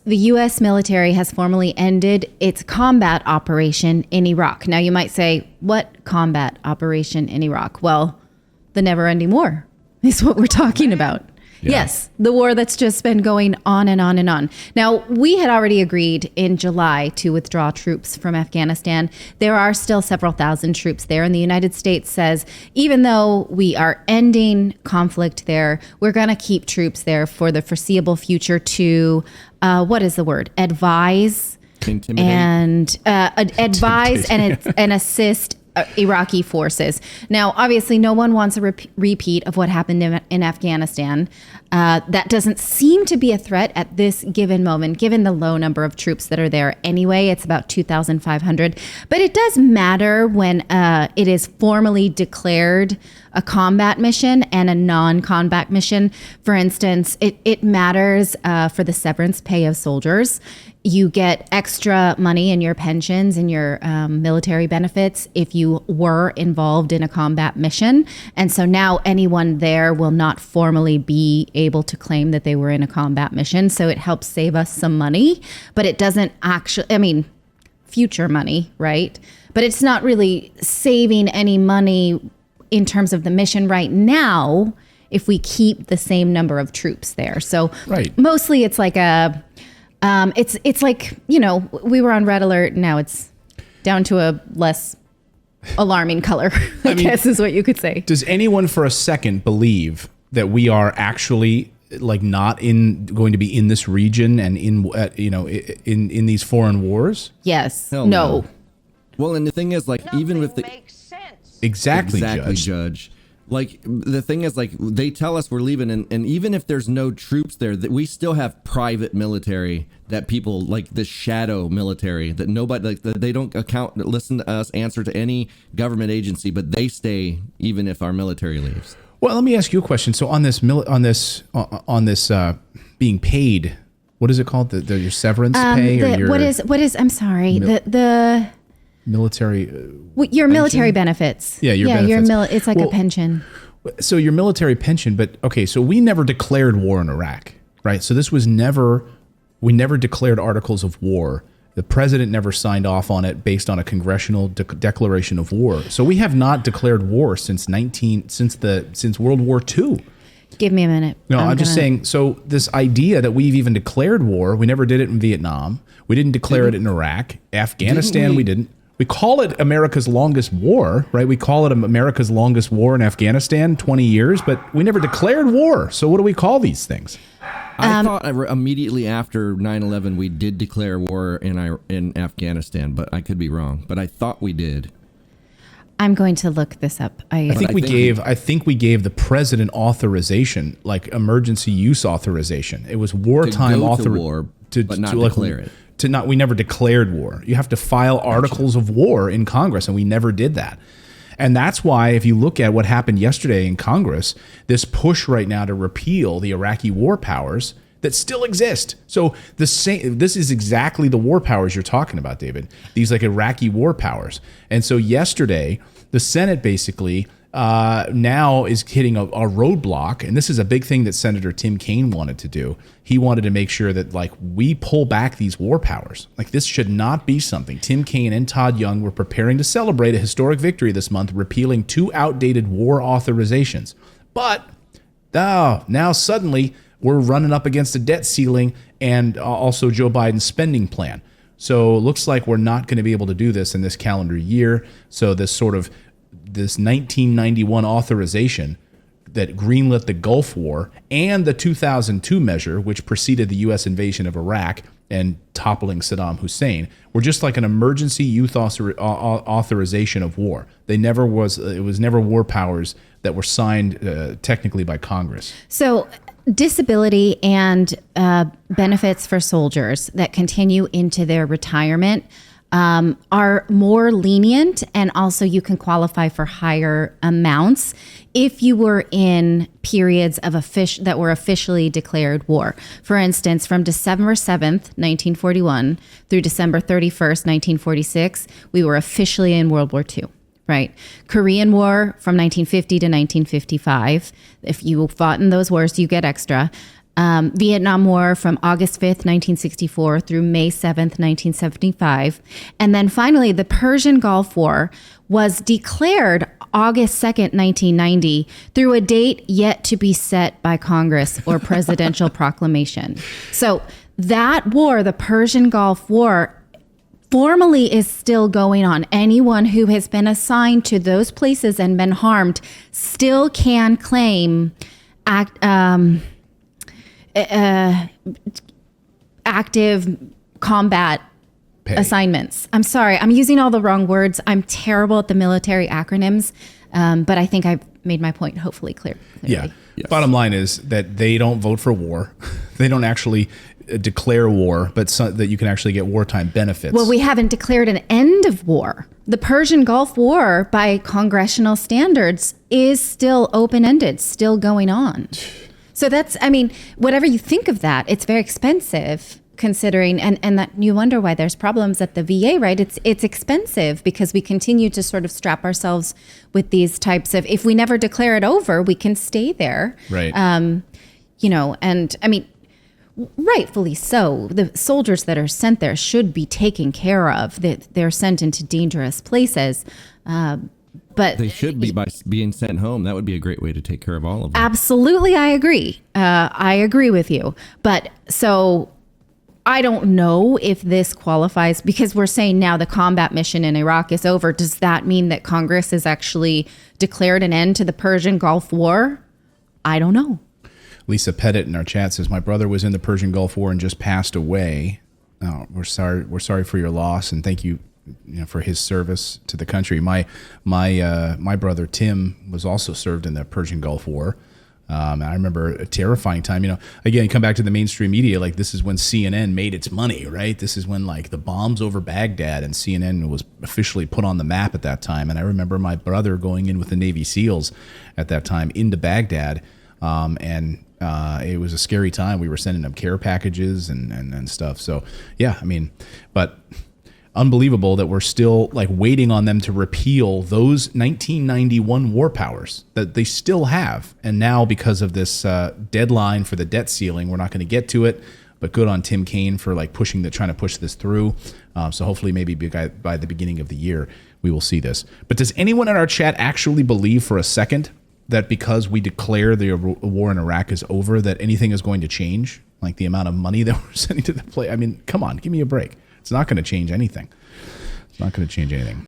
the U.S. military has formally ended its combat operation in Iraq. Now, you might say, what combat operation in Iraq? Well, the never-ending war is what we're talking about. Yeah. Yes, the war that's just been going on and on and on. Now, we had already agreed in July to withdraw troops from Afghanistan. There are still several thousand troops there, and the United States says, even though we are ending conflict there, we're going to keep troops there for the foreseeable future to, what is the word? Advise and advise and assist Iraqi forces. Now, obviously, no one wants a repeat of what happened in Afghanistan. That doesn't seem to be a threat at this given moment, given the low number of troops that are there anyway. It's about 2,500. But it does matter when it is formally declared a combat mission and a non-combat mission. For instance, it matters for the severance pay of soldiers. You get extra money in your pensions and your military benefits if you were involved in a combat mission. And so now anyone there will not formally be able to claim that they were in a combat mission. So it helps save us some money, but it doesn't actually, future money, right? But it's not really saving any money in terms of the mission right now if we keep the same number of troops there. So mostly it's like it's like, we were on red alert. Now it's down to a less alarming color, I guess is what you could say. Does anyone for a second believe that we are actually not going to be in this region and in these foreign wars? Yes. Hell no. Well, and the thing is, even with the makes sense. Exactly, Judge. The thing is, they tell us we're leaving, and even if there's no troops there, that we still have private military that people this shadow military that nobody they don't listen to us, answer to any government agency, but they stay even if our military leaves. Well, let me ask you a question. So on this being paid, what is it called? Your severance pay or your what is? I'm sorry. The military. Your military benefits. Yeah, your benefits. It's like a pension. So your military pension, but okay. So we never declared war in Iraq, right? So this was we never declared articles of war. The president never signed off on it based on a congressional declaration of war. So we have not declared war since World War II. Give me a minute. No, I'm just saying. So this idea that we've even declared war, we never did it in Vietnam. We didn't declare it in Iraq, Afghanistan. We didn't. We call it America's longest war, right? We call it America's longest war in Afghanistan, 20 years, but we never declared war. So what do we call these things? I thought immediately after 9/11 we did declare war in Afghanistan, but I could be wrong. But I thought we did. I'm going to look this up. I think we gave the president authorization, emergency use authorization. It was wartime authorization but not declare it. We never declared war. You have to file articles of war in Congress, and we never did that. And that's why, if you look at what happened yesterday in Congress, this push right now to repeal the Iraqi war powers that still exist. So this is exactly the war powers you're talking about, David. These Iraqi war powers. And so yesterday, the Senate basically now is hitting a roadblock, and this is a big thing that Senator Tim Kaine wanted to do. He wanted to make sure that we pull back these war powers. This should not be something. Tim Kaine and Todd Young were preparing to celebrate a historic victory this month, repealing 2 outdated war authorizations. But now suddenly we're running up against a debt ceiling and also Joe Biden's spending plan. So it looks like we're not going to be able to do this in this calendar year. So this 1991 authorization that greenlit the Gulf War and the 2002 measure, which preceded the U.S. invasion of Iraq and toppling Saddam Hussein, were just like an emergency youth authorization of war. It was never war powers that were signed technically by Congress. So disability and benefits for soldiers that continue into their retirement are more lenient, and also you can qualify for higher amounts if you were in periods of that were officially declared war. For instance, from December 7th, 1941 through December 31st, 1946, we were officially in World War II. Right. Korean War from 1950 to 1955. If you fought in those wars, you get extra. Vietnam War from August 5th, 1964 through May 7th, 1975. And then finally, the Persian Gulf War was declared August 2nd, 1990 through a date yet to be set by Congress or presidential proclamation. So that war, the Persian Gulf War, formally is still going on. Anyone who has been assigned to those places and been harmed still can claim active combat Pay. assignments. I'm sorry, I'm using all the wrong words. I'm terrible at the military acronyms, but I think I've made my point hopefully clearly. Yeah. Yes. Bottom line is that they don't vote for war. They don't actually declare war, but that you can actually get wartime benefits. Well, we haven't declared an end of war. The Persian Gulf War, by congressional standards, is still open-ended, still going on. So that's, I mean, whatever you think of that, it's very expensive considering, and that you wonder why there's problems at the VA, right? It's expensive because we continue to sort of strap ourselves with these types of, if we never declare it over, we can stay there. Right. You know, and I mean, rightfully so. The soldiers that are sent there should be taken care of. They're sent into dangerous places. But they should be by being sent home. That would be a great way to take care of all of them. Absolutely, I agree. I agree with you. But so I don't know if this qualifies because we're saying now the combat mission in Iraq is over. Does that mean that Congress has actually declared an end to the Persian Gulf War? I don't know. Lisa Pettit in our chat says, my brother was in the Persian Gulf War and just passed away. Oh, we're sorry for your loss, and thank you, for his service to the country. My brother Tim was also served in the Persian Gulf War. I remember a terrifying time. Again, come back to the mainstream media. Like, this is when CNN made its money, right? This is when like the bombs over Baghdad, and CNN was officially put on the map at that time. And I remember my brother going in with the Navy SEALs at that time into Baghdad, it was a scary time. We were sending them care packages and stuff. So yeah, I mean, but unbelievable that we're still like waiting on them to repeal those 1991 war powers that they still have. And now because of this deadline for the debt ceiling, we're not going to get to it. But good on Tim Kaine for like trying to push this through. So hopefully maybe by the beginning of the year, we will see this. But does anyone in our chat actually believe for a second that because we declare the war in Iraq is over, that anything is going to change? Like the amount of money that we're sending to the play. I mean, come on, give me a break. It's not going to change anything. It's not going to change anything.